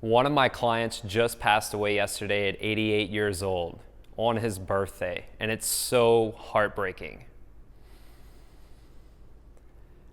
One of my clients just passed away yesterday at 88 years old on his birthday, and it's so heartbreaking.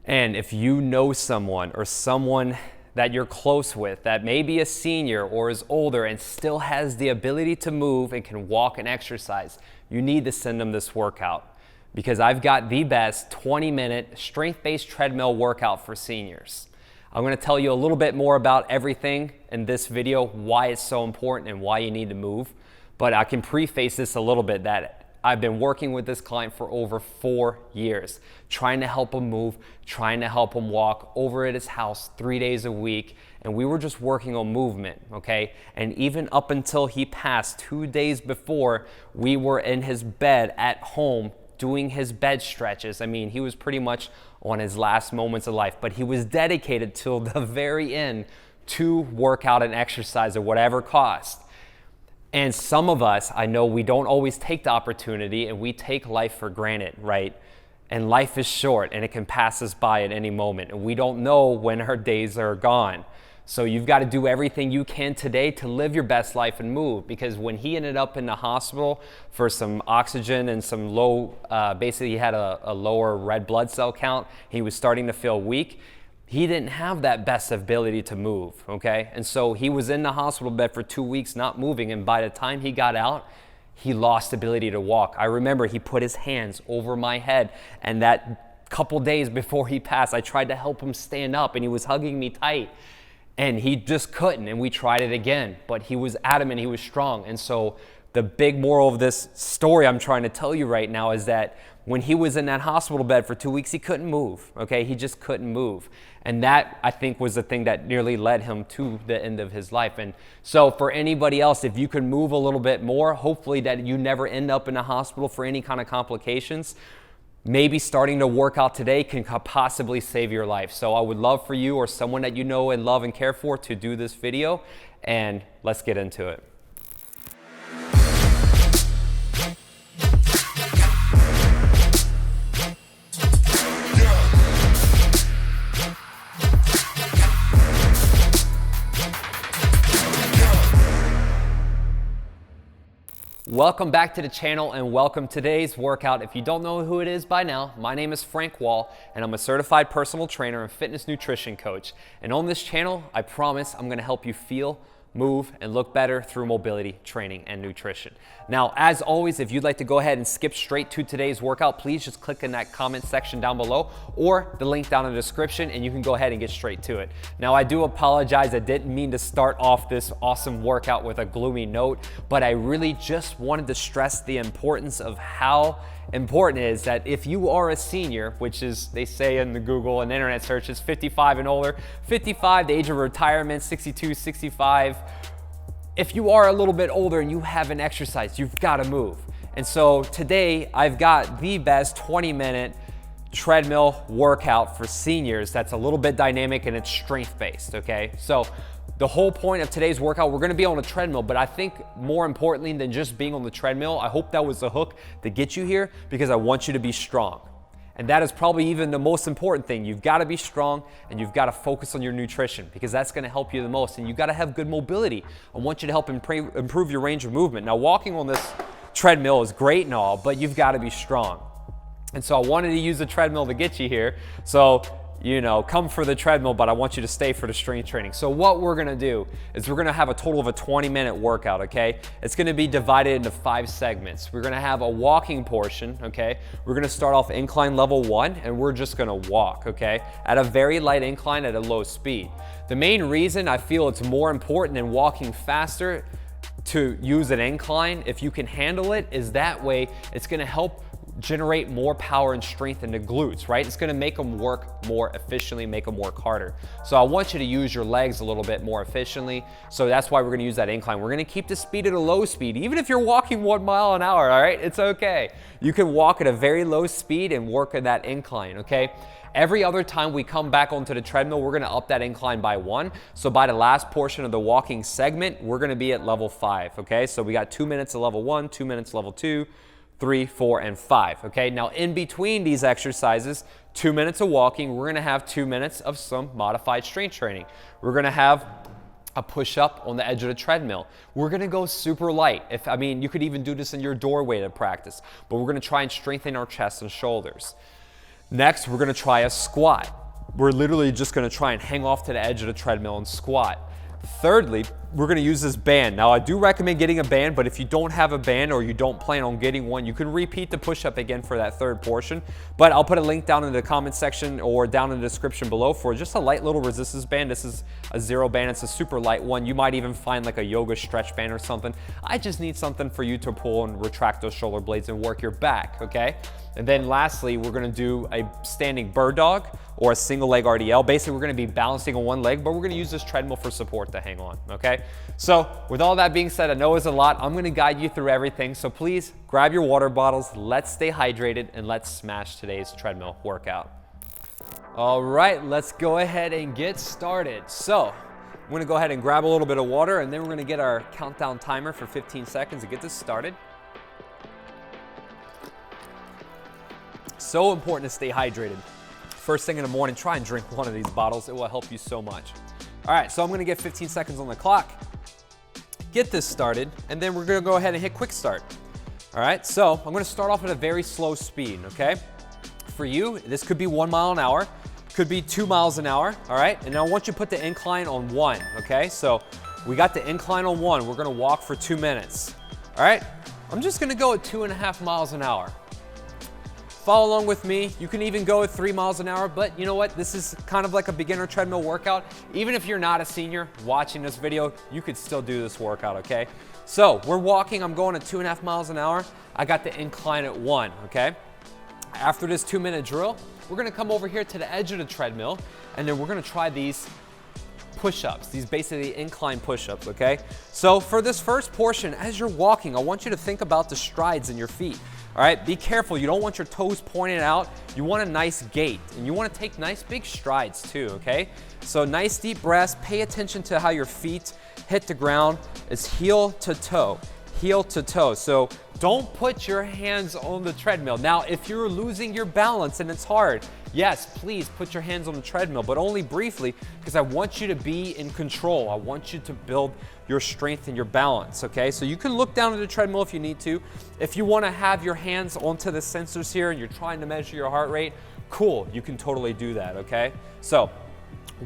And if you know someone or someone that you're close with that may be a senior or is older and still has the ability to move and can walk and exercise, you need to send them this workout, because I've got the best 20-minute strength-based treadmill workout for seniors. I'm going to tell you a little bit more about everything in this video, why it's so important and why you need to move. But I can preface this a little bit that I've been working with this client for over 4 years, trying to help him move, trying to help him walk over at his house 3 days a week. And we were just working on movement, okay? And even up until he passed 2 days before, we were in his bed at home doing his bed stretches. I mean, he was pretty much on his last moments of life, but he was dedicated till the very end to work out and exercise at whatever cost. And some of us, I know we don't always take the opportunity and we take life for granted, right? And life is short and it can pass us by at any moment. And we don't know when our days are gone. So you've got to do everything you can today to live your best life and move, because when he ended up in the hospital for some oxygen and some low, basically he had a lower red blood cell count, he was starting to feel weak. He didn't have that best ability to move, okay? And so he was in the hospital bed for 2 weeks not moving, and by the time he got out, he lost ability to walk. I remember he put his hands over my head, and that couple days before he passed, I tried to help him stand up and he was hugging me tight. And he just couldn't, and we tried it again, but he was adamant, he was strong. And so the big moral of this story I'm trying to tell you right now is that when he was in that hospital bed for 2 weeks, he couldn't move, okay? He just couldn't move. And that, I think, was the thing that nearly led him to the end of his life. And so for anybody else, if you can move a little bit more, hopefully that you never end up in a hospital for any kind of complications, maybe starting to work out today can possibly save your life. So I would love for you or someone that you know and love and care for to do this video, and let's get into it. Welcome back to the channel and welcome to today's workout. If you don't know who it is by now, my name is Frank Wall and I'm a certified personal trainer and fitness nutrition coach. And on this channel, I promise I'm gonna help you feel, move, and look better through mobility, training, and nutrition. Now, as always, if you'd like to go ahead and skip straight to today's workout, please just click in that comment section down below or the link down in the description and you can go ahead and get straight to it. Now, I do apologize. I didn't mean to start off this awesome workout with a gloomy note, but I really just wanted to stress the importance of how important it is that if you are a senior, which is, they say in the Google and internet searches, 55 and older, 55, the age of retirement, 62, 65. If you are a little bit older and you haven't exercised, you've got to move. And so today I've got the best 20-minute treadmill workout for seniors that's a little bit dynamic and it's strength-based, okay? So the whole point of today's workout, we're gonna be on a treadmill, but I think more importantly than just being on the treadmill, I hope that was the hook to get you here, because I want you to be strong. And that is probably even the most important thing. You've got to be strong and you've got to focus on your nutrition, because that's going to help you the most. And you've got to have good mobility. I want you to help improve your range of movement. Now, walking on this treadmill is great and all, but you've got to be strong. And so I wanted to use the treadmill to get you here. So, you know, come for the treadmill, but I want you to stay for the strength training. So what we're gonna do is we're gonna have a total of a 20-minute workout, okay? It's gonna be divided into 5 segments. We're gonna have a walking portion, okay? We're gonna start off incline level 1, and we're just gonna walk, okay? At a very light incline at a low speed. The main reason I feel it's more important than walking faster to use an incline, if you can handle it, is that way it's gonna help generate more power and strength in the glutes, right? It's gonna make them work more efficiently, make them work harder. So I want you to use your legs a little bit more efficiently. So that's why we're gonna use that incline. We're gonna keep the speed at a low speed. Even if you're walking 1 mile an hour, all right? It's okay. You can walk at a very low speed and work at that incline, okay? Every other time we come back onto the treadmill, we're gonna up that incline by 1. So by the last portion of the walking segment, we're gonna be at level 5, okay? So we got 2 minutes of level 1, 2 minutes level 2, 3, 4, and 5, okay? Now in between these exercises, 2 minutes of walking, we're gonna have 2 minutes of some modified strength training. We're gonna have a push-up on the edge of the treadmill. We're gonna go super light. You could even do this in your doorway to practice, but we're gonna try and strengthen our chest and shoulders. Next, we're gonna try a squat. We're literally just gonna try and hang off to the edge of the treadmill and squat. Thirdly, we're gonna use this band. Now, I do recommend getting a band, but if you don't have a band or you don't plan on getting one, you can repeat the push-up again for that third portion. But I'll put a link down in the comment section or down in the description below for just a light little resistance band. This is a 0 band. It's a super light one. You might even find like a yoga stretch band or something. I just need something for you to pull and retract those shoulder blades and work your back, okay? And then lastly, we're gonna do a standing bird dog or a single leg RDL. Basically, we're gonna be balancing on one leg, but we're gonna use this treadmill for support to hang on, okay? So with all that being said, I know it's a lot. I'm gonna guide you through everything. So please grab your water bottles, let's stay hydrated, and let's smash today's treadmill workout. All right, let's go ahead and get started. So I'm gonna go ahead and grab a little bit of water, and then we're gonna get our countdown timer for 15 seconds to get this started. So important to stay hydrated. First thing in the morning, try and drink one of these bottles. It will help you so much. All right, so I'm gonna get 15 seconds on the clock, get this started, and then we're gonna go ahead and hit quick start. All right, so I'm gonna start off at a very slow speed, okay? For you, this could be 1 mile an hour, could be 2 miles an hour, all right? And I want you to put the incline on 1, okay? So we got the incline on 1. We're gonna walk for 2 minutes, all right? I'm just gonna go at 2.5 miles an hour. Follow along with me. You can even go at 3 miles an hour, but you know what? This is kind of like a beginner treadmill workout. Even if you're not a senior watching this video, you could still do this workout, okay? So we're walking, I'm going at 2.5 miles an hour. I got the incline at 1, okay? After this 2-minute drill, we're gonna come over here to the edge of the treadmill, and then we're gonna try these push-ups, these basically incline push-ups, okay? So for this first portion, as you're walking, I want you to think about the strides in your feet. All right, be careful. You don't want your toes pointed out. You want a nice gait, and you want to take nice big strides too, okay? So nice deep breaths. Pay attention to how your feet hit the ground. It's heel to toe, heel to toe. So don't put your hands on the treadmill. Now, if you're losing your balance and it's hard, yes, please put your hands on the treadmill, but only briefly, because I want you to be in control. I want you to build your strength and your balance, okay? So you can look down at the treadmill if you need to. If you wanna have your hands onto the sensors here and you're trying to measure your heart rate, cool, you can totally do that, okay? So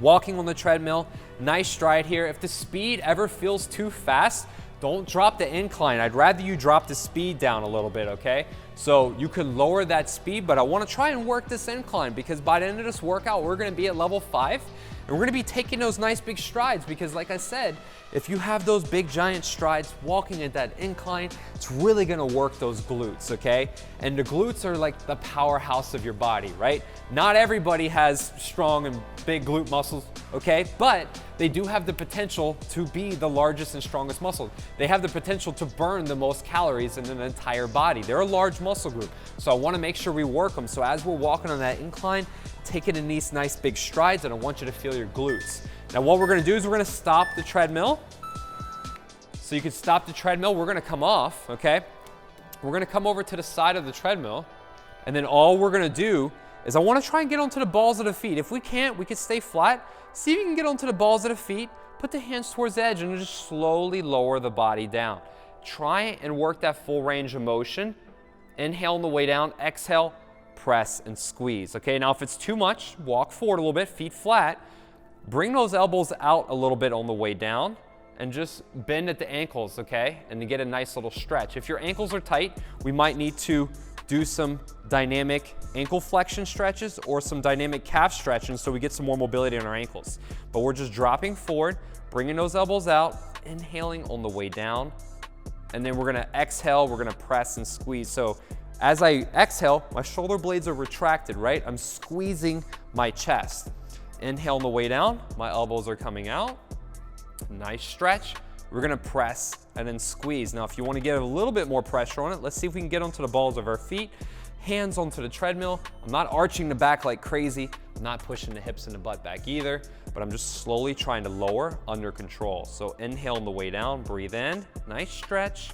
walking on the treadmill, nice stride here. If the speed ever feels too fast, don't drop the incline. I'd rather you drop the speed down a little bit, okay? So you can lower that speed, but I wanna try and work this incline because by the end of this workout, we're gonna be at level 5, and we're gonna be taking those nice big strides because like I said, if you have those big giant strides walking at that incline, it's really gonna work those glutes, okay? And the glutes are like the powerhouse of your body, right? Not everybody has strong and big glute muscles, okay? But they do have the potential to be the largest and strongest muscle. They have the potential to burn the most calories in an entire body. They're a large muscle group. So I wanna make sure we work them. So as we're walking on that incline, take it in these nice big strides, and I want you to feel your glutes. Now what we're gonna do is we're gonna stop the treadmill. So you can stop the treadmill, we're gonna come off, okay? We're gonna come over to the side of the treadmill, and then all we're gonna do is I wanna try and get onto the balls of the feet. If we can't, we can stay flat. See if you can get onto the balls of the feet, put the hands towards the edge, and just slowly lower the body down. Try and work that full range of motion. Inhale on the way down, exhale, press and squeeze, okay? Now if it's too much, walk forward a little bit, feet flat, bring those elbows out a little bit on the way down, and just bend at the ankles, okay? And to get a nice little stretch. If your ankles are tight, we might need to do some dynamic ankle flexion stretches or some dynamic calf stretching so we get some more mobility in our ankles. But we're just dropping forward, bringing those elbows out, inhaling on the way down, and then we're gonna exhale, we're gonna press and squeeze. So as I exhale, my shoulder blades are retracted, right? I'm squeezing my chest. Inhale on the way down, my elbows are coming out. Nice stretch. We're gonna press and then squeeze. Now, if you wanna get a little bit more pressure on it, let's see if we can get onto the balls of our feet. Hands onto the treadmill. I'm not arching the back like crazy. I'm not pushing the hips and the butt back either, but I'm just slowly trying to lower under control. So inhale on the way down, breathe in, nice stretch,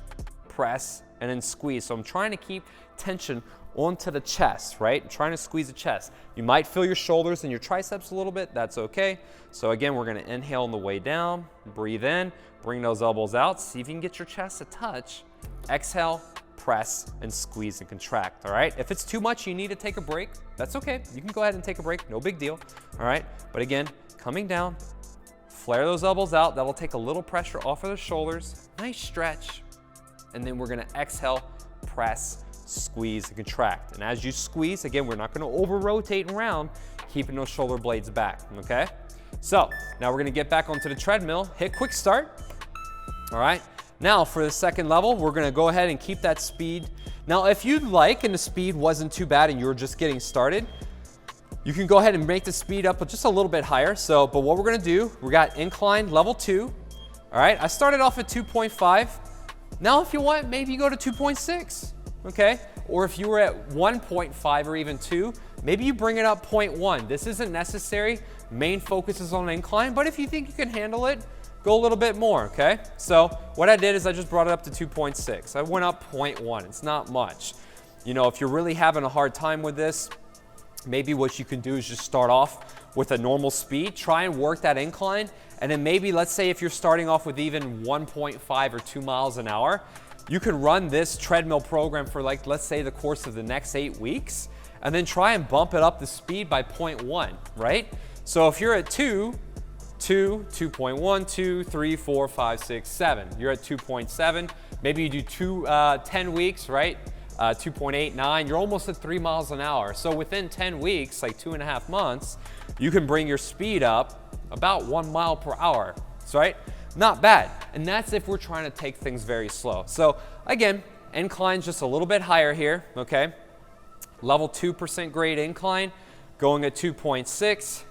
press and then squeeze. So I'm trying to keep tension onto the chest, right? I'm trying to squeeze the chest. You might feel your shoulders and your triceps a little bit. That's okay. So again, we're going to inhale on the way down, breathe in, bring those elbows out. See if you can get your chest to touch. Exhale, press, and squeeze and contract, all right? If it's too much, you need to take a break. That's okay. You can go ahead and take a break. No big deal, all right? But again, coming down, flare those elbows out. That'll take a little pressure off of the shoulders. Nice stretch. And then we're going to exhale, press, squeeze, and contract. And as you squeeze, again, we're not going to over-rotate around, keeping those shoulder blades back, okay? So now we're going to get back onto the treadmill, hit quick start, all right? Now for the second level, we're going to go ahead and keep that speed. Now if you'd like and the speed wasn't too bad and you were just getting started, you can go ahead and make the speed up just a little bit higher. So, but what we're going to do, we got incline level 2, all right? I started off at 2.5. Now if you want, maybe you go to 2.6, okay? Or if you were at 1.5 or even 2, maybe you bring it up 0.1. This isn't necessary. Main focus is on incline, but if you think you can handle it, go a little bit more, okay? So what I did is I just brought it up to 2.6. I went up 0.1. It's not much. You know, if you're really having a hard time with this, maybe what you can do is just start off with a normal speed, try and work that incline, and then maybe, let's say if you're starting off with even 1.5 or 2 miles an hour, you can run this treadmill program for, like, let's say the course of the next 8 weeks, and then try and bump it up the speed by 0.1, right? So if you're at 2, 2.1, 2, 3, 4, 5, 6, 7. You're at 2.7. Maybe you do 10 weeks, right? 2.89. You're almost at 3 miles an hour. So within 10 weeks, like 2.5 months, you can bring your speed up about 1 mile per hour. That's right? Not bad. And that's if we're trying to take things very slow. So again, incline's just a little bit higher here, okay? Level 2% grade incline, going at 2.6.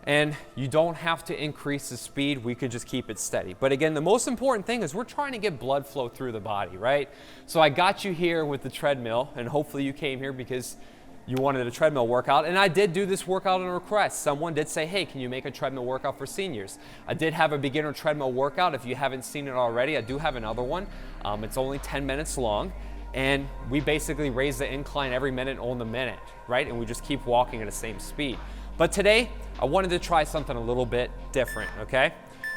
And you don't have to increase the speed. We could just keep it steady. But again, the most important thing is we're trying to get blood flow through the body, right? So I got you here with the treadmill, and hopefully you came here because you wanted a treadmill workout. And I did do this workout on a request. Someone did say, hey, can you make a treadmill workout for seniors? I did have a beginner treadmill workout. If you haven't seen it already, I do have another one. It's only 10 minutes long. And we basically raise the incline every minute on the minute, right? And we just keep walking at the same speed. But today, I wanted to try something a little bit different, okay?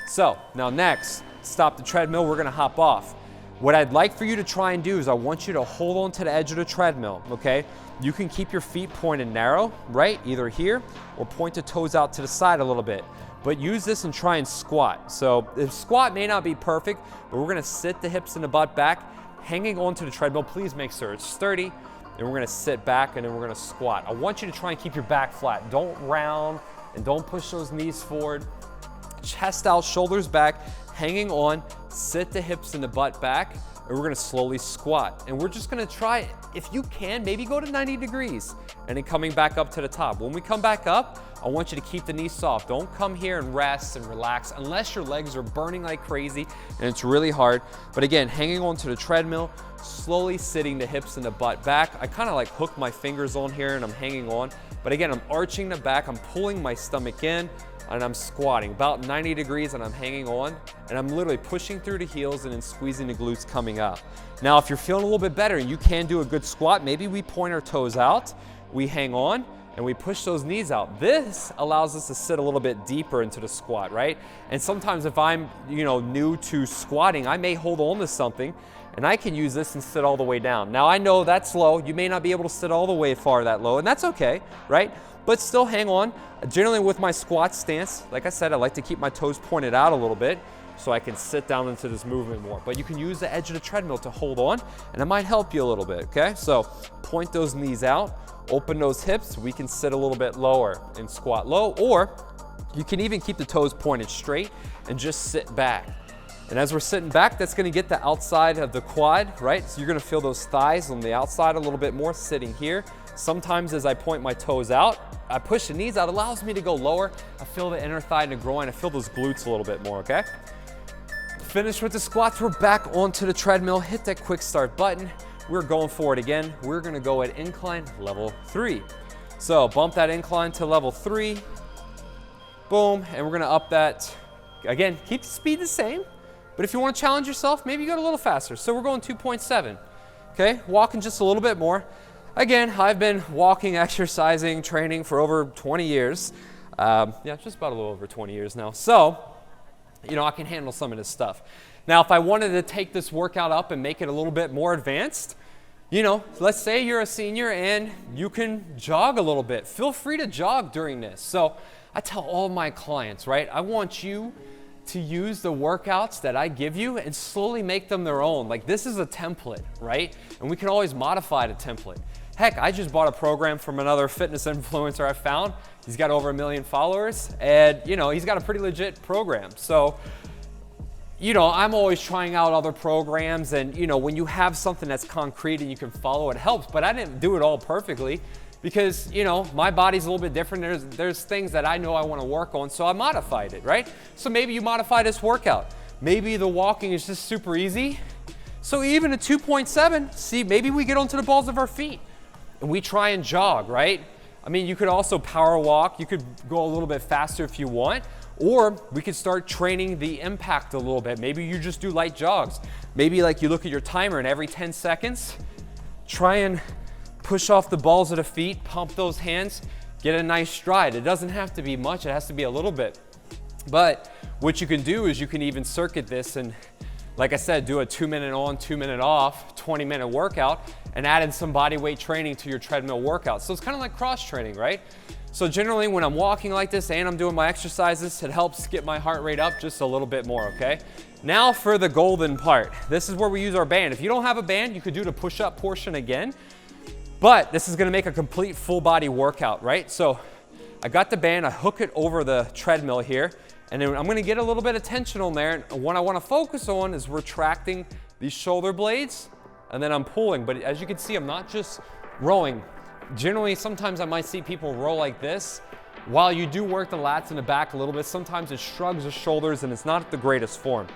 So now next, stop the treadmill, we're gonna hop off. What I'd like for you to try and do is I want you to hold on to the edge of the treadmill, okay? You can keep your feet pointed narrow, right? Either here or point the toes out to the side a little bit. But use this and try and squat. So the squat may not be perfect, but we're gonna sit the hips and the butt back, hanging onto the treadmill. Please make sure it's sturdy. And we're gonna sit back and then we're gonna squat. I want you to try and keep your back flat. Don't round and don't push those knees forward. Chest out, shoulders back, hanging on, sit the hips and the butt back, and we're gonna slowly squat. And we're just gonna try, if you can, maybe go to 90 degrees and then coming back up to the top. When we come back up, I want you to keep the knees soft. Don't come here and rest and relax unless your legs are burning like crazy and it's really hard. But again, hanging onto the treadmill, slowly sitting the hips and the butt back. I kind of like hook my fingers on here and I'm hanging on. But again, I'm arching the back, I'm pulling my stomach in, and I'm squatting about 90 degrees and I'm hanging on, and I'm literally pushing through the heels and then squeezing the glutes coming up. Now, if you're feeling a little bit better and you can do a good squat, maybe we point our toes out, we hang on, and we push those knees out. This allows us to sit a little bit deeper into the squat, right? And sometimes if I'm, new to squatting, I may hold on to something and I can use this and sit all the way down. Now I know that's low. You may not be able to sit all the way far that low, and that's okay, right? But still hang on. Generally with my squat stance, like I said, I like to keep my toes pointed out a little bit so I can sit down into this movement more. But you can use the edge of the treadmill to hold on, and it might help you a little bit, okay? So point those knees out, open those hips. We can sit a little bit lower and squat low, or you can even keep the toes pointed straight and just sit back. And as we're sitting back, that's gonna get the outside of the quad, right? So you're gonna feel those thighs on the outside a little bit more sitting here. Sometimes as I point my toes out, I push the knees out, it allows me to go lower. I feel the inner thigh and the groin, I feel those glutes a little bit more, okay? Finish with the squats, we're back onto the treadmill, hit that quick start button. We're going for it again. We're gonna go at incline level 3. So bump that incline to level 3, boom, and we're gonna up that. Again, keep the speed the same, but if you wanna challenge yourself, maybe you go a little faster. So we're going 2.7. Okay, walking just a little bit more. Again, I've been walking, exercising, training for over 20 years. Yeah, just about a little over 20 years now. So, you know, I can handle some of this stuff. Now, if I wanted to take this workout up and make it a little bit more advanced, you know, let's say you're a senior and you can jog a little bit. Feel free to jog during this. So I tell all my clients, right, I want you to use the workouts that I give you and slowly make them their own. Like, this is a template, right? And we can always modify the template. Heck, I just bought a program from another fitness influencer I found. He's got over 1 million followers, and you know, he's got a pretty legit program. So, you know, I'm always trying out other programs, and you know, when you have something that's concrete and you can follow, it helps. But I didn't do it all perfectly because, you know, my body's a little bit different. There's things that I know I want to work on, so I modified it, right? So maybe you modify this workout. Maybe the walking is just super easy. So even a 2.7, see, maybe we get onto the balls of our feet and we try and jog, right? I mean, you could also power walk. You could go a little bit faster if you want. Or we could start training the impact a little bit. Maybe you just do light jogs. Maybe like you look at your timer and every 10 seconds, try and push off the balls of the feet, pump those hands, get a nice stride. It doesn't have to be much, it has to be a little bit. But what you can do is you can even circuit this and, like I said, do a 2-minute on, 2-minute off, 20-minute workout and add in some body weight training to your treadmill workout. So it's kind of like cross training, right? So generally when I'm walking like this and I'm doing my exercises, it helps get my heart rate up just a little bit more, okay? Now for the golden part. This is where we use our band. If you don't have a band, you could do the push-up portion again, but this is gonna make a complete full body workout, right? So I got the band, I hook it over the treadmill here, and then I'm gonna get a little bit of tension on there. And what I wanna focus on is retracting these shoulder blades, and then I'm pulling. But as you can see, I'm not just rowing. Generally, sometimes I might see people roll like this. While you do work the lats in the back a little bit, sometimes it shrugs the shoulders and it's not the greatest form.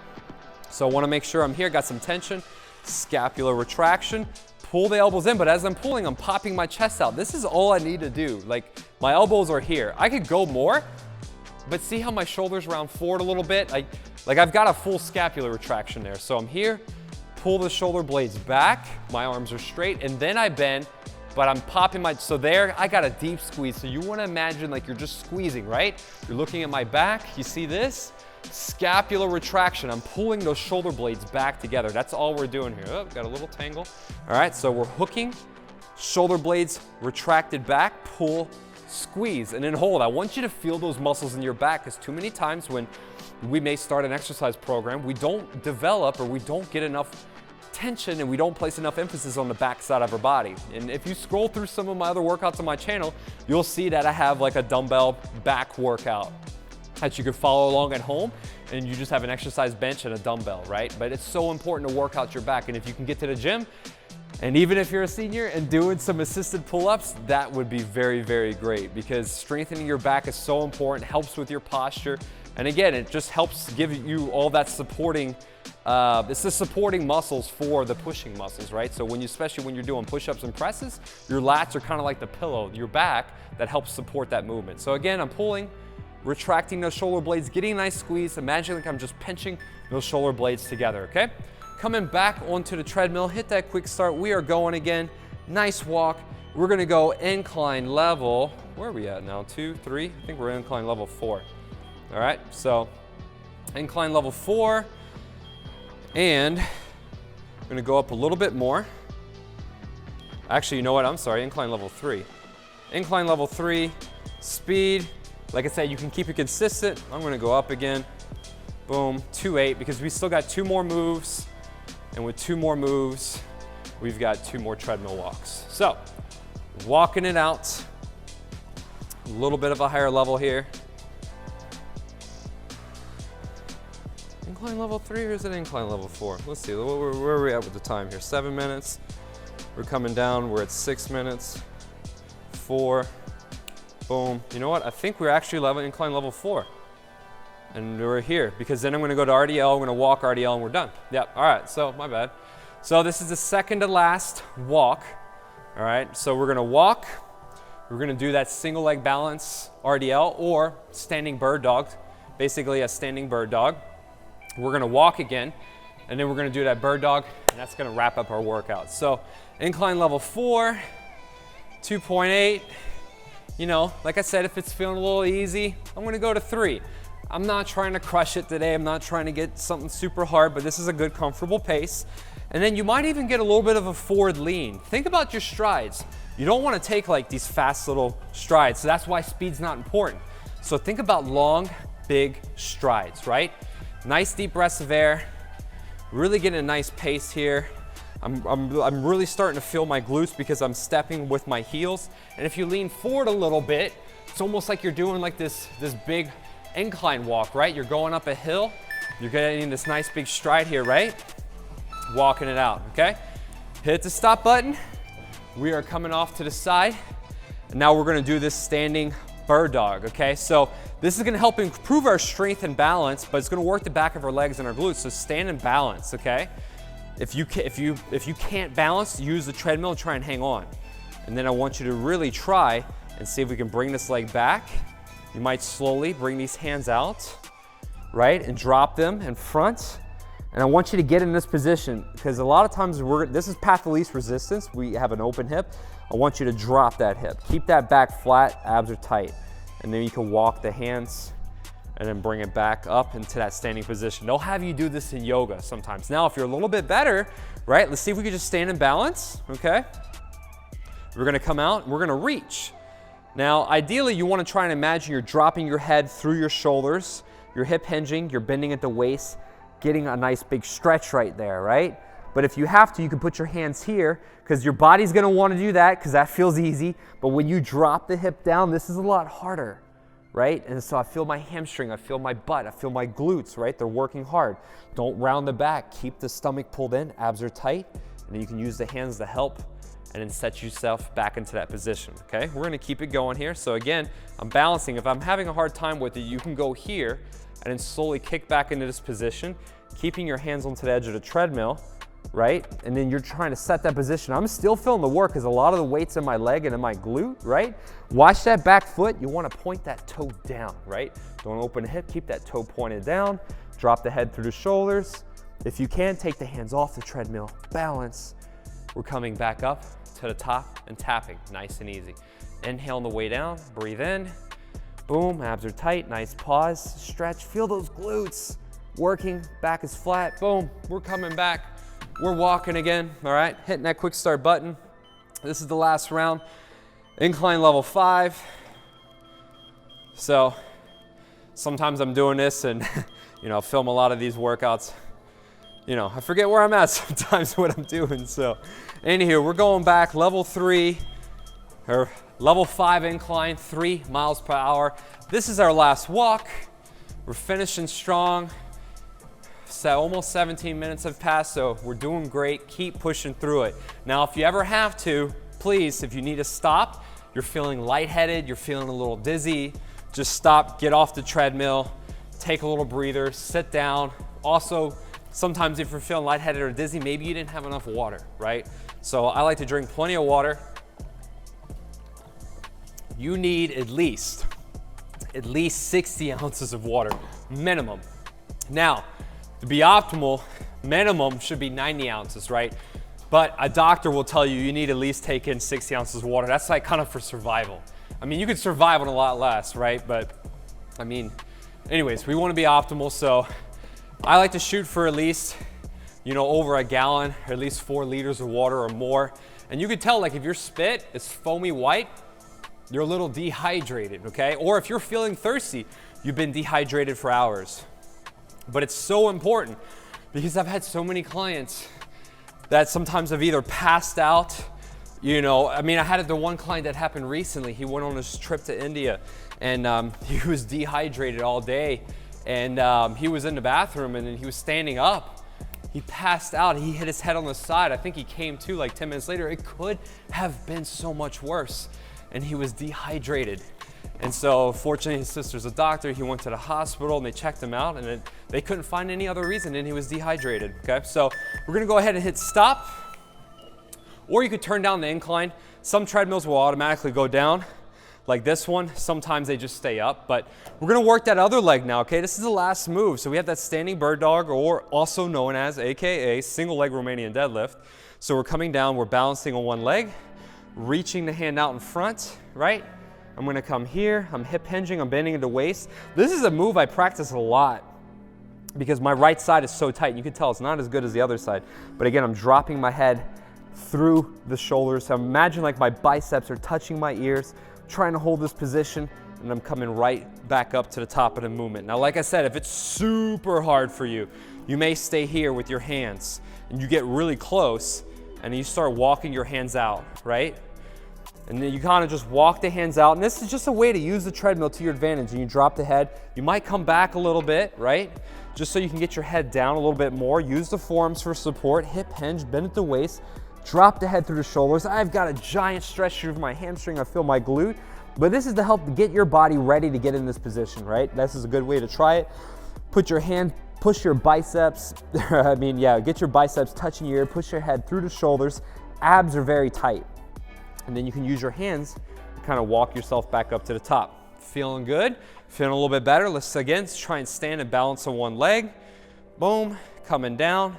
So I wanna make sure I'm here, got some tension, scapular retraction, pull the elbows in, but as I'm pulling, I'm popping my chest out. This is all I need to do. Like, my elbows are here. I could go more, but see how my shoulders round forward a little bit? Like I've got a full scapular retraction there. So I'm here, pull the shoulder blades back, my arms are straight, and then I bend, but I'm popping my, so there, I got a deep squeeze. So you wanna imagine like you're just squeezing, right? You're looking at my back, you see this? Scapular retraction, I'm pulling those shoulder blades back together. That's all we're doing here. Oh, got a little tangle. All right, so we're hooking, shoulder blades retracted back, pull, squeeze, and then hold. I want you to feel those muscles in your back, because too many times when we may start an exercise program, we don't develop or we don't get enough tension and we don't place enough emphasis on the back side of our body. And if you scroll through some of my other workouts on my channel, you'll see that I have like a dumbbell back workout that you could follow along at home, and you just have an exercise bench and a dumbbell, right? But it's so important to work out your back, and if you can get to the gym, and even if you're a senior and doing some assisted pull-ups, that would be very, very great, because strengthening your back is so important, helps with your posture, and again, it just helps give you all that supporting, it's the supporting muscles for the pushing muscles, right? So when you, especially when you're doing push-ups and presses, your lats are kind of like the pillow, your back, that helps support that movement. So again, I'm pulling, retracting those shoulder blades, getting a nice squeeze. Imagine like I'm just pinching those shoulder blades together, okay? Coming back onto the treadmill, hit that quick start. We are going again, nice walk. We're gonna go incline level, where are we at now? 2, 3, I think we're incline level 4. All right, so incline level 4, and I'm gonna go up a little bit more. Actually, you know what, I'm sorry, incline level 3. Incline level 3, speed. Like I said, you can keep it consistent. I'm gonna go up again. Boom, 2-8, because we still got 2 more moves. And with 2 more moves, we've got 2 more treadmill walks. So, walking it out. A little bit of a higher level here. Incline level 3 or is it incline level 4? Let's see, where are we at with the time here? 7 minutes. We're coming down, we're at 6 minutes. 4. Boom. You know what? I think we're actually incline level 4. And we're here, because then I'm gonna go to RDL, I'm gonna walk RDL, and we're done. Yep, all right, so my bad. So this is the second to last walk. All right, so we're gonna walk, we're gonna do that single leg balance RDL or standing bird dog, basically a standing bird dog. We're gonna walk again, and then we're gonna do that bird dog, and that's gonna wrap up our workout. So incline level 4, 2.8. You know, like I said, if it's feeling a little easy, I'm gonna go to 3. I'm not trying to crush it today. I'm not trying to get something super hard, but this is a good, comfortable pace. And then you might even get a little bit of a forward lean. Think about your strides. You don't want to take like these fast little strides, so that's why speed's not important. So think about long, big strides, right? Nice deep breaths of air. Really getting a nice pace here. I'm really starting to feel my glutes because I'm stepping with my heels. And if you lean forward a little bit, it's almost like you're doing like this big incline walk, right? You're going up a hill. You're getting this nice big stride here, right? Walking it out, okay? Hit the stop button. We are coming off to the side. And now we're gonna do this standing bird dog, okay? So this is gonna help improve our strength and balance, but it's gonna work the back of our legs and our glutes. So stand and balance, okay? If you can't balance, use the treadmill and try and hang on. And then I want you to really try and see if we can bring this leg back. You might slowly bring these hands out, right? And drop them in front. And I want you to get in this position because a lot of times this is path of least resistance. We have an open hip. I want you to drop that hip. Keep that back flat, abs are tight. And then you can walk the hands and then bring it back up into that standing position. They'll have you do this in yoga sometimes. Now, if you're a little bit better, right? Let's see if we can just stand in balance, okay? We're gonna come out and we're gonna reach. Now, ideally, you wanna try and imagine you're dropping your head through your shoulders, you're hip hinging, you're bending at the waist, getting a nice big stretch right there, right? But if you have to, you can put your hands here because your body's gonna wanna do that because that feels easy. But when you drop the hip down, this is a lot harder, right? And so I feel my hamstring, I feel my butt, I feel my glutes, right? They're working hard. Don't round the back, keep the stomach pulled in, abs are tight, and then you can use the hands to help and then set yourself back into that position, okay? We're gonna keep it going here. So again, I'm balancing. If I'm having a hard time with it, you can go here and then slowly kick back into this position, keeping your hands onto the edge of the treadmill, right? And then you're trying to set that position. I'm still feeling the work because a lot of the weight's in my leg and in my glute, right? Watch that back foot. You want to point that toe down, right? Don't open the hip. Keep that toe pointed down. Drop the head through the shoulders. If you can, take the hands off the treadmill. Balance. We're coming back up to the top and tapping. Nice and easy. Inhale on the way down. Breathe in. Boom. Abs are tight. Nice pause. Stretch. Feel those glutes. Working. Back is flat. Boom. We're coming back. We're walking again, all right? Hitting that quick start button. This is the last round. Incline level 5. So sometimes I'm doing this and you know, film a lot of these workouts. You know, I forget where I'm at sometimes what I'm doing. So in here, we're going back level 3 or level 5 incline, 3 miles per hour. This is our last walk. We're finishing strong. So almost 17 minutes have passed, so we're doing great. Keep pushing through it. Now, if you ever have to, please, if you need to stop, you're feeling lightheaded, you're feeling a little dizzy, just stop, get off the treadmill, take a little breather, sit down. Also, sometimes if you're feeling lightheaded or dizzy, maybe you didn't have enough water, right? So I like to drink plenty of water. You need at least 60 ounces of water, minimum. Now, to be optimal, minimum should be 90 ounces, right? But a doctor will tell you need at least take in 60 ounces of water. That's like kind of for survival. I mean, you could survive on a lot less, right? But I mean, anyways, we want to be optimal. So I like to shoot for at least, you know, over a gallon, or at least 4 liters of water or more. And you could tell, like, if your spit is foamy white, you're a little dehydrated, okay? Or if you're feeling thirsty, you've been dehydrated for hours. But it's so important because I've had so many clients that sometimes have either passed out, you know, I mean, I had the one client that happened recently. He went on his trip to India and he was dehydrated all day and he was in the bathroom and then he was standing up. He passed out, he hit his head on the side. I think he came to like 10 minutes later. It could have been so much worse and he was dehydrated. And so fortunately his sister's a doctor. He went to the hospital and they checked him out and they couldn't find any other reason and he was dehydrated, okay? So we're gonna go ahead and hit stop, or you could turn down the incline. Some treadmills will automatically go down. like this one, sometimes they just stay up, but we're gonna work that other leg now, okay? This is the last move. So we have that standing bird dog, or also known as, AKA, single leg Romanian deadlift. So we're coming down, we're balancing on one leg, reaching the hand out in front, right? I'm gonna come here, I'm hip hinging, I'm bending into waist. This is a move I practice a lot because my right side is so tight. You can tell it's not as good as the other side. But again, I'm dropping my head through the shoulders. So imagine like my biceps are touching my ears, trying to hold this position, and I'm coming right back up to the top of the movement. Now, like I said, if it's super hard for you, you may stay here with your hands and you get really close and you start walking your hands out, right? And then you kind of just walk the hands out. And this is just a way to use the treadmill to your advantage. And you drop the head. You might come back a little bit, right? Just so you can get your head down a little bit more. Use the forearms for support. Hip hinge, bend at the waist. Drop the head through the shoulders. I've got a giant stretch through my hamstring. I feel my glute. But this is to help get your body ready to get in this position, right? This is a good way to try it. Put your hand, push your biceps. Get your biceps touching your ear. Push your head through the shoulders. Abs are very tight. And then you can use your hands to kind of walk yourself back up to the top. Feeling good? Feeling a little bit better? Let's again try and stand and balance on one leg. Boom, coming down.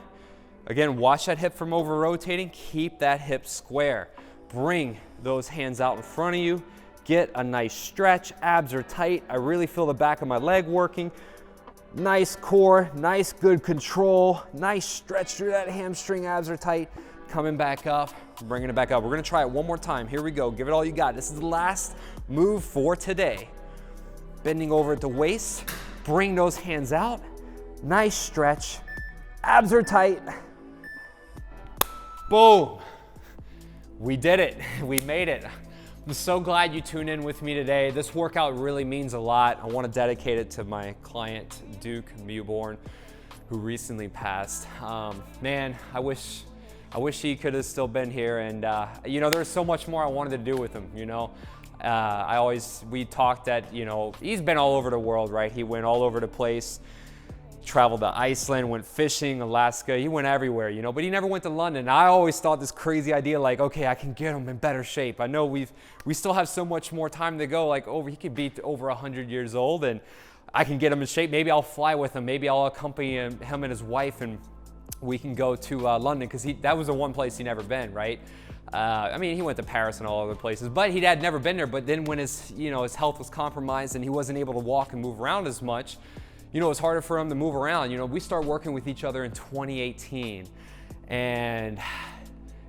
Again, watch that hip from over rotating. Keep that hip square. Bring those hands out in front of you. Get a nice stretch. Abs are tight. I really feel the back of my leg working. Nice core, nice good control. Nice stretch through that hamstring. Abs are tight. Coming back up, bringing it back up. We're gonna try it one more time. Here we go. Give it all you got. This is the last move for today. Bending over at the waist. Bring those hands out. Nice stretch. Abs are tight. Boom. We did it. We made it. I'm so glad you tuned in with me today. This workout really means a lot. I want to dedicate it to my client, 𝘼𝙥𝙥𝙥𝙤𝙤, who recently passed. Man, I wish he could have still been here. And you know, there's so much more I wanted to do with him, you know. We talked that, you know, he's been all over the world, right? He went all over the place. Traveled to Iceland, went fishing, Alaska, he went everywhere, you know, but he never went to London. I always thought this crazy idea, like, okay, I can get him in better shape. I know we still have so much more time to go, like he could be over 100 years old and I can get him in shape. Maybe I'll fly with him. Maybe I'll accompany him and his wife and we can go to London, because that was the one place he never been, right? I mean, he went to Paris and all other places, but he had never been there. But then when his health was compromised and he wasn't able to walk and move around as much, you know, it's harder for him to move around. You know, we started working with each other in 2018, and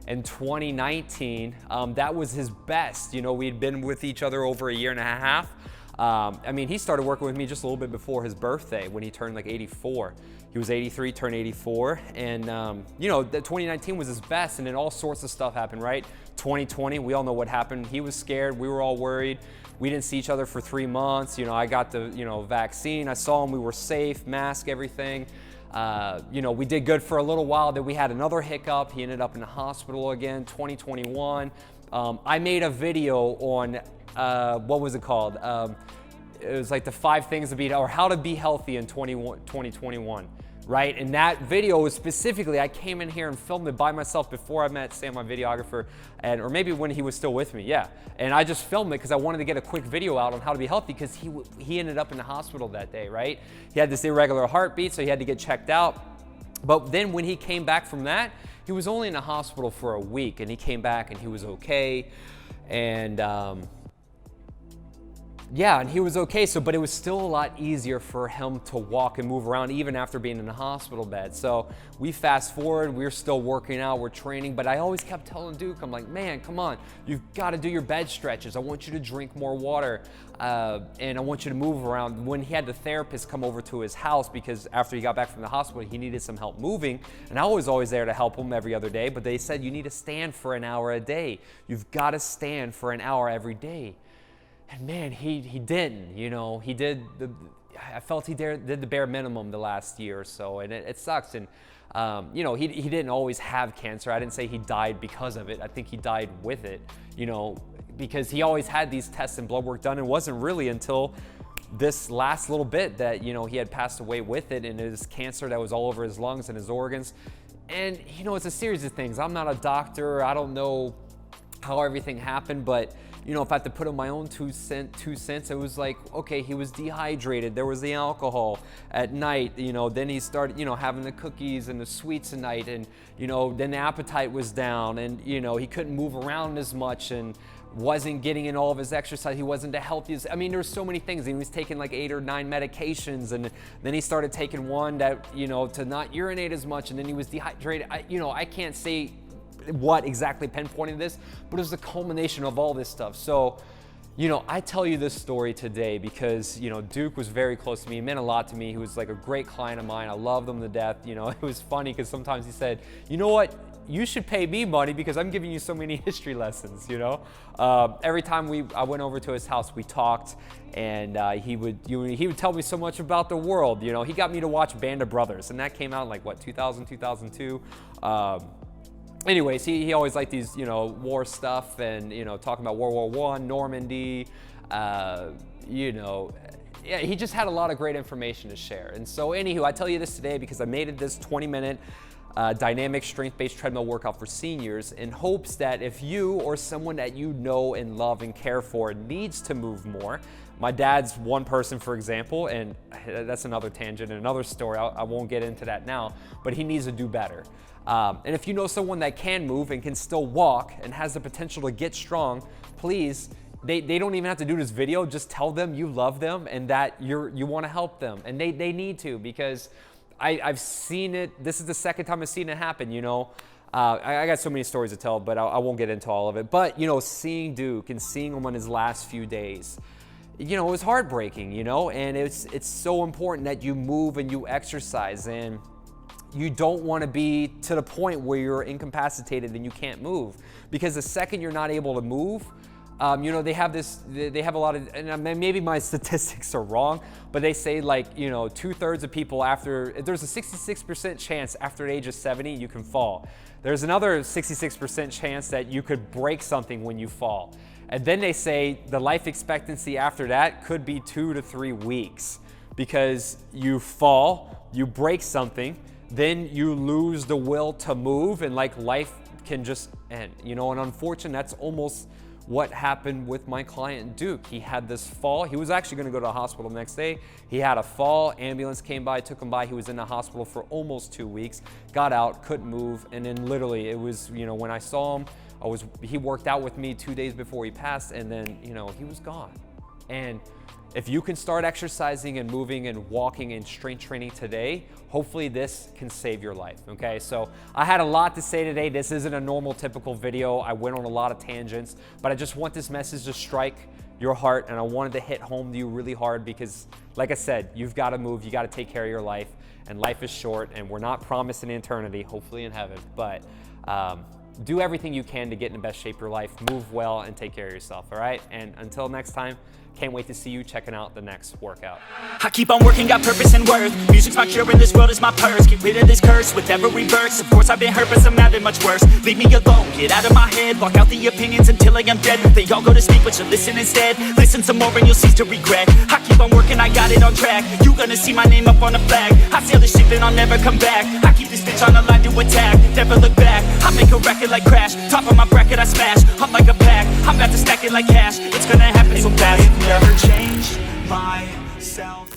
in 2019, that was his best. You know, we'd been with each other over a year and a half. I mean, he started working with me just a little bit before his birthday when he turned like 84. He was 83, turned 84, and you know, 2019 was his best, and then all sorts of stuff happened, right? 2020, we all know what happened. He was scared, we were all worried. We didn't see each other for 3 months. You know, I got the, vaccine. I saw him, we were safe, mask, everything. You know, we did good for a little while. Then we had another hiccup. He ended up in the hospital again, 2021. I made a video on, what was it called? It was like the 5 things to be, or how to be healthy in 2021, right? And that video was specifically, I came in here and filmed it by myself before I met Sam, my videographer, or maybe when he was still with me, yeah. And I just filmed it because I wanted to get a quick video out on how to be healthy, because he ended up in the hospital that day, right? He had this irregular heartbeat, so he had to get checked out. But then when he came back from that, he was only in the hospital for a week, and he came back and he was okay. And yeah, and he was okay, but it was still a lot easier for him to walk and move around even after being in the hospital bed. So we fast forward, we're still working out, we're training, but I always kept telling Duke, I'm like, man, come on, you've got to do your bed stretches. I want you to drink more water, and I want you to move around. When he had the therapist come over to his house, because after he got back from the hospital, he needed some help moving, and I was always there to help him every other day, but they said, you need to stand for an hour a day. You've got to stand for an hour every day. And man, he didn't, you know, I felt he did the bare minimum the last year or so, and it sucks. And, you know, he didn't always have cancer. I didn't say he died because of it. I think he died with it, you know, because he always had these tests and blood work done. It wasn't really until this last little bit that, you know, he had passed away with it, and his cancer that was all over his lungs and his organs. And, you know, it's a series of things. I'm not a doctor. I don't know how everything happened, but you know, if I had to put in my own two cents, it was like, okay, he was dehydrated. There was the alcohol at night, you know, then he started, you know, having the cookies and the sweets at night, and, you know, then the appetite was down, and, you know, he couldn't move around as much and wasn't getting in all of his exercise. He wasn't the healthiest. I mean, there were so many things. He was taking like 8 or 9 medications, and then he started taking one that, you know, to not urinate as much, and then he was dehydrated. I can't say what exactly pinpointing this, but it was the culmination of all this stuff. So, you know, I tell you this story today because, you know, Duke was very close to me. He meant a lot to me. He was like a great client of mine. I loved him to death. You know, it was funny because sometimes he said, you know what? You should pay me money because I'm giving you so many history lessons, you know? Every time I went over to his house, we talked, and he would tell me so much about the world, you know? He got me to watch Band of Brothers, and that came out in like, what, 2000, 2002? Anyways, he always liked these, you know, war stuff, and, you know, talking about World War I, Normandy, you know, yeah, he just had a lot of great information to share. And so anywho, I tell you this today because I made it this 20-minute dynamic strength-based treadmill workout for seniors in hopes that if you or someone that you know and love and care for needs to move more. My dad's one person, for example, and that's another tangent and another story. I won't get into that now, but he needs to do better. And if you know someone that can move and can still walk and has the potential to get strong, please, they don't even have to do this video. Just tell them you love them and that you want to help them. And they need to, because I've seen it. This is the second time I've seen it happen, you know. I got so many stories to tell, but I won't get into all of it. But, you know, seeing Duke and seeing him on his last few days, you know, it was heartbreaking, you know, and it's so important that you move and you exercise, and you don't want to be to the point where you're incapacitated and you can't move, because the second you're not able to move, you know, they have a lot of, and maybe my statistics are wrong, but they say like, you know, 2/3 of people there's a 66% chance after the age of 70 you can fall. There's another 66% chance that you could break something when you fall. And then they say the life expectancy after that could be 2 to 3 weeks, because you fall, you break something, then you lose the will to move, and like life can just end, you know. And unfortunately, that's almost what happened with my client Duke. He had this fall. He was actually gonna go to the hospital the next day. He had a fall, ambulance came by, took him by. He was in the hospital for almost 2 weeks, got out, couldn't move. And then literally it was, you know, when I saw him, he worked out with me 2 days before he passed, and then, you know, he was gone. And if you can start exercising and moving and walking and strength training today, hopefully this can save your life, okay? So I had a lot to say today. This isn't a normal, typical video. I went on a lot of tangents, but I just want this message to strike your heart, and I wanted to hit home to you really hard because, like I said, you've got to move, you got to take care of your life, and life is short, and we're not promised an eternity, hopefully in heaven, but do everything you can to get in the best shape of your life, move well, and take care of yourself, all right? And until next time, can't wait to see you checking out the next workout. I keep on working, got purpose and worth. Music's my cure and this world is my purse. Get rid of this curse with every verse. Of course I've been hurt, but some have been much worse. Leave me alone, get out of my head. Block out the opinions until I am dead. They all go to speak, but you listen instead. Listen some more and you'll cease to regret. I keep on working, I got it on track. You gonna see my name up on a flag. I sail the ship and I'll never come back. I keep this bitch on the line to attack. Never look back, I make a record like Crash. Top of my bracket I smash, I'm like a pack. I'm about to stack it like cash. It's gonna happen so fast. Never change myself.